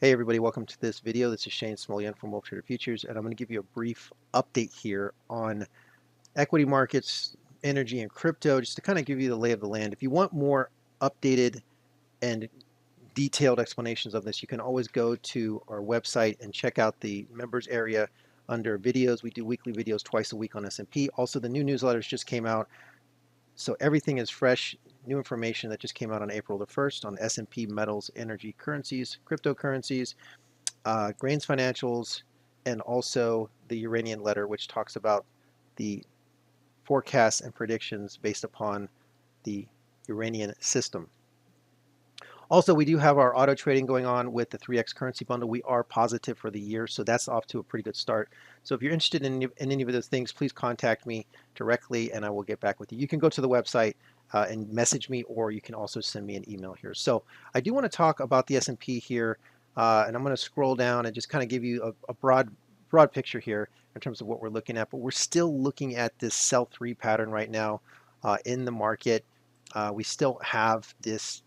Hey everybody, welcome to this video. This is Smoleny from Wolf Trader Futures, and I'm going to give you a brief update here on equity markets, energy, and crypto, just to kind of give you the lay of the land. If you want more updated and detailed explanations of this, you can always go to our website and check out the members area under videos. We do weekly videos twice a week on S&P. Also, the new newsletters just came out, so everything is fresh. New information that just came out on April the 1st on S&P metals, energy, currencies, cryptocurrencies, grains financials, and also the Uranian letter, which talks about the forecasts and predictions based upon the Uranian system. Also, we do have our auto trading going on with the 3x currency bundle. We are positive for the year, so that's off to a pretty good start. So if you're interested in any of those things, please contact me directly and I will get back with you. You can go to the website and message me, or you can also send me an email here. So I do want to talk about the S&P here, and I'm going to scroll down and just kind of give you a broad picture here in terms of what we're looking at. But we're still looking at this sell-through pattern right now in the market. We still have this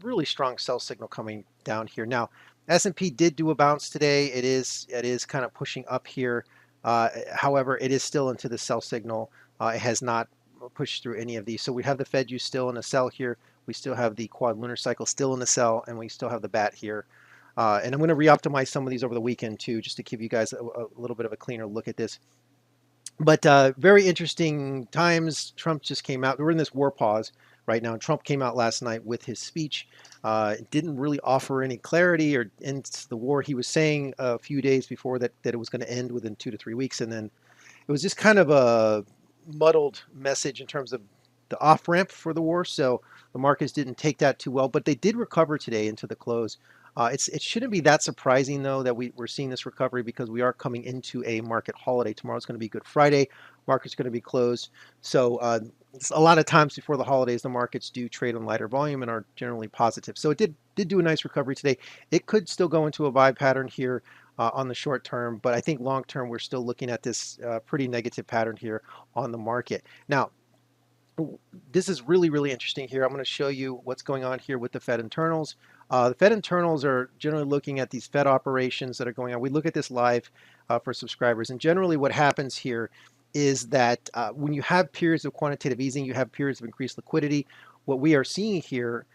really strong sell signal coming down here. Now, S&P did do a bounce today. It is kind of pushing up here. However, it is still into the sell signal. It has not pushed through any of these. So we have the Fed use still in a sell here. We still have the quad lunar cycle still in the sell, and we still have the bat here. And I'm going to re-optimize some of these over the weekend too, just to give you guys a little bit of a cleaner look at this. But very interesting times. Trump just came out. We're in this war pause right now. Trump came out last night with his speech. Didn't really offer any clarity or end the war. He was saying a few days before that it was going to end within 2 to 3 weeks, and then it was just kind of a muddled message in terms of the off ramp for the war. So the markets didn't take that too well, but they did recover today into the close. It shouldn't be that surprising, though, that we're seeing this recovery because we are coming into a market holiday. Tomorrow's going to be Good Friday. Market's going to be closed. So a lot of times before the holidays, the markets do trade on lighter volume and are generally positive. So it did do a nice recovery today. It could still go into a buy pattern here on the short term, but I think long term, we're still looking at this pretty negative pattern here on the market. Now, this is really interesting here. I'm going to show you what's going on here with the Fed internals. The Fed internals are generally looking at these Fed operations that are going on. We look at this live for subscribers, and generally what happens here is that when you have periods of quantitative easing, you have periods of increased liquidity. What we are seeing here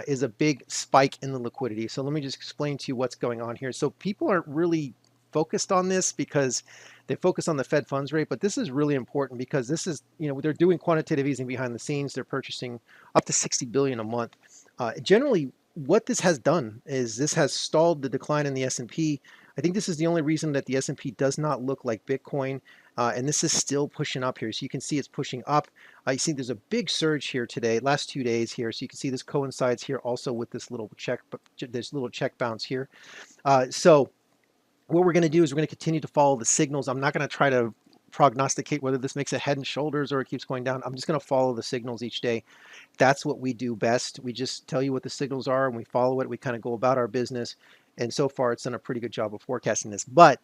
is a big spike in the liquidity. So let me just explain to you what's going on here. So people aren't really focused on this because they focus on the Fed funds rate, but this is really important because this is, they're doing quantitative easing behind the scenes. They're purchasing up to 60 billion a month. Generally, what this has done is this has stalled the decline in the S&P. I think this is the only reason that the S&P does not look like Bitcoin, and this is still pushing up here. So you can see it's pushing up. You see there's a big surge here today, last 2 days here. So you can see this coincides here also with this little check bounce here. So what we're going to do is we're going to continue to follow the signals. I'm not going to try to prognosticate whether this makes a head and shoulders or it keeps going down. I'm just going to follow the signals each day. That's what we do best. We just tell you what the signals are and we follow it. We kind of go about our business. And so far, it's done a pretty good job of forecasting this. But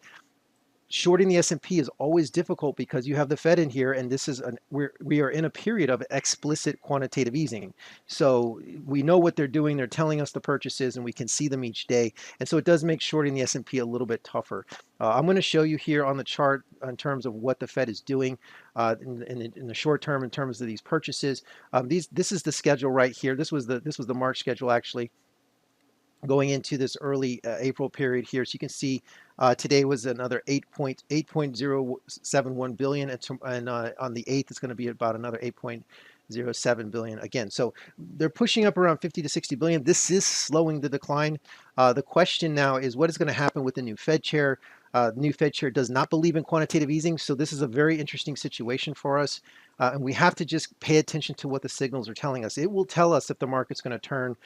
shorting the S&P is always difficult because you have the Fed in here, and this is we are in a period of explicit quantitative easing. So we know what they're doing. They're telling us the purchases, and we can see them each day. And so it does make shorting the S&P a little bit tougher. I'm going to show you here on the chart in terms of what the Fed is doing in the short term in terms of these purchases. This is the schedule right here. This was the March schedule actually, going into this early April period here. So you can see today was another 8.071 billion, and on the 8th it's going to be about another 8.07 billion again. So they're pushing up around 50 to 60 billion. This is slowing the decline. The question now is what is going to happen with the new Fed chair. The new Fed chair does not believe in quantitative easing, so this is a very interesting situation for us. And we have to just pay attention to what the signals are telling us. It will tell us if the market's going to turn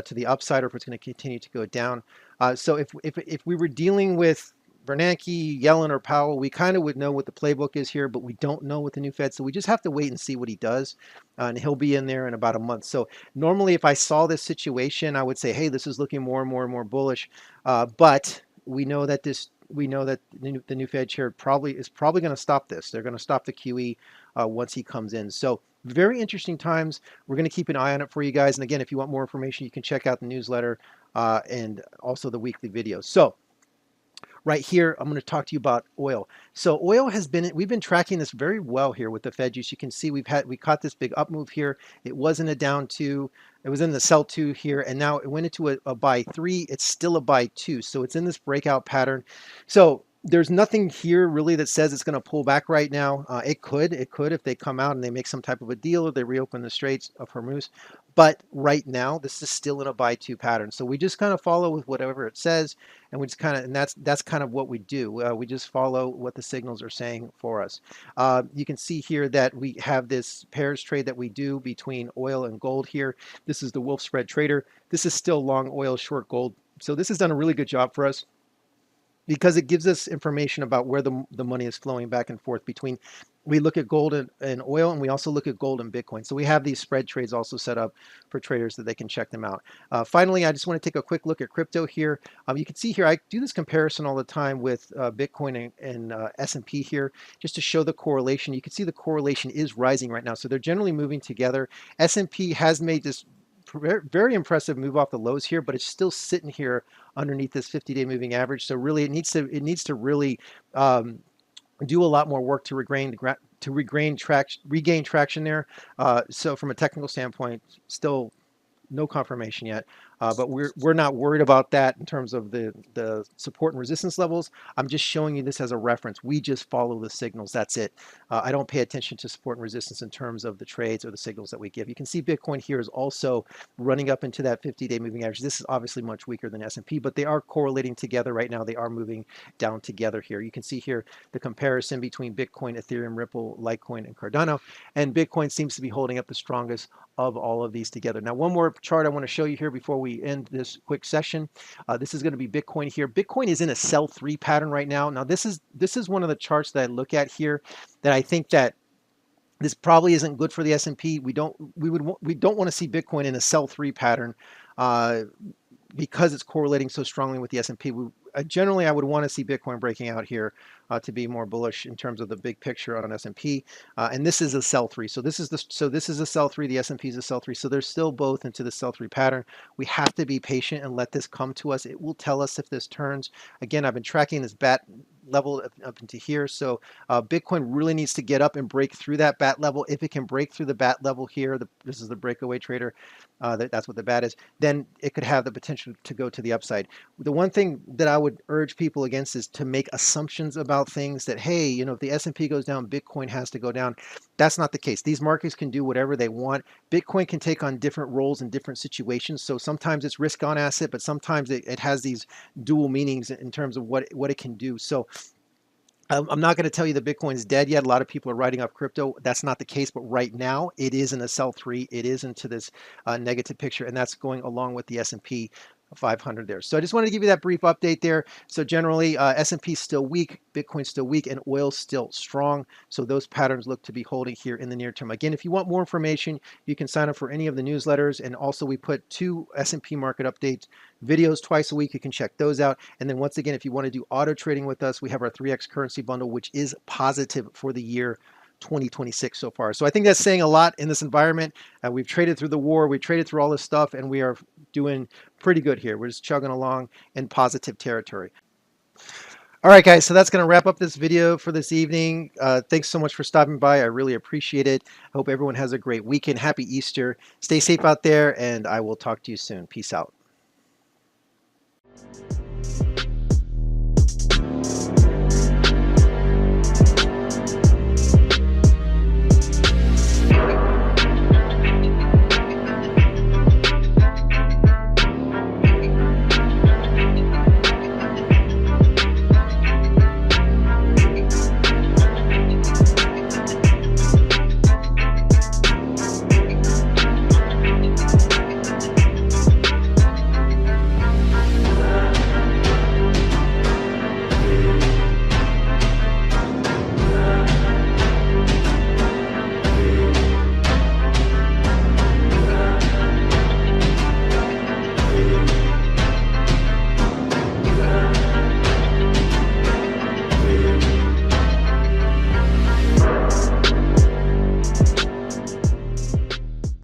to the upside or if it's going to continue to go down. So if we were dealing with Bernanke, Yellen, or Powell, we kind of would know what the playbook is here, but we don't know what the new Fed. So we just have to wait and see what he does. And he'll be in there in about a month. So normally if I saw this situation, I would say, hey, this is looking more and more bullish. But we know that the new Fed chair is probably going to stop this. They're going to stop the QE once he comes in. So very interesting times. We're going to keep an eye on it for you guys. And again, if you want more information, you can check out the newsletter and also the weekly videos. So right here, I'm going to talk to you about oil. So oil has been, we've been tracking this very well here with the Fed juice. You can see we caught this big up move here. It was in a down two. It was in the sell two here, and now it went into a buy three. It's still a buy two. So it's in this breakout pattern. So there's nothing here really that says it's going to pull back right now. It could if they come out and they make some type of a deal or they reopen the Straits of Hormuz. But right now, this is still in a buy two pattern. So we just kind of follow with whatever it says, and we just kind of, and that's kind of what we do. We just follow what the signals are saying for us. You can see here that we have this pairs trade that we do between oil and gold here. This is the Wolf Spread Trader. This is still long oil, short gold. So this has done a really good job for us, because it gives us information about where the money is flowing back and forth between. We look at gold and oil, and we also look at gold and Bitcoin. So we have these spread trades also set up for traders that they can check them out. Finally, I just want to take a quick look at crypto here. You can see here, I do this comparison all the time with Bitcoin and S&P here, just to show the correlation. You can see the correlation is rising right now. So they're generally moving together. S&P has made this very impressive move off the lows here, but it's still sitting here underneath this 50-day moving average. So really, it needs to really do a lot more work to regain traction there. So from a technical standpoint, still no confirmation yet, but we're not worried about that in terms of the support and resistance levels. I'm just showing you this as a reference. We just follow the signals. That's it. I don't pay attention to support and resistance in terms of the trades or the signals that we give. You can see Bitcoin here is also running up into that 50-day moving average. This is obviously much weaker than S&P, but they are correlating together right now. They are moving down together here. You can see here the comparison between Bitcoin, Ethereum, Ripple, Litecoin, and Cardano, and Bitcoin seems to be holding up the strongest of all of these together. Now, one more chart I want to show you here before we end this quick session. This is going to be Bitcoin here. Bitcoin is in a sell three pattern right now. Now, this is one of the charts that I look at here that I think that this probably isn't good for the S&P. We don't want to see Bitcoin in a sell three pattern because it's correlating so strongly with the S&P. Generally, I would want to see Bitcoin breaking out here to be more bullish in terms of the big picture on S&P. And this is a sell three. So this is a sell three. The S&P is a sell three. So they're still both into the sell three pattern. We have to be patient and let this come to us. It will tell us if this turns. Again, I've been tracking this bat level up into here. So Bitcoin really needs to get up and break through that bat level. If it can break through the bat level here, this is the breakaway trader. That's what the bat is. Then it could have the potential to go to the upside. The one thing that I would urge people against is to make assumptions about things that, hey, if the S&P goes down, Bitcoin has to go down. That's not the case. These markets can do whatever they want. Bitcoin can take on different roles in different situations. So sometimes it's risk on asset, but sometimes it has these dual meanings in terms of what it can do. So I'm not going to tell you that Bitcoin is dead yet. A lot of people are writing off crypto. That's not the case, but right now it is in a sell three. It is into this negative picture, and that's going along with the S&P 500 there. So I just wanted to give you that brief update there. So generally, S&P is still weak, Bitcoin's still weak, and oil's still strong. So those patterns look to be holding here in the near term. Again, if you want more information, you can sign up for any of the newsletters, and also we put 2 S&P market updates videos twice a week. You can check those out. And then once again, if you want to do auto trading with us, we have our 3x currency bundle, which is positive for the year 2026 so far. So I think that's saying a lot in this environment. We've traded through the war, we traded through all this stuff, and we are doing pretty good here. We're just chugging along in positive territory. All right, guys, so that's going to wrap up this video for this evening. Thanks so much for stopping by. I really appreciate it. I hope everyone has a great weekend. Happy Easter. Stay safe out there, and I will talk to you soon. Peace out.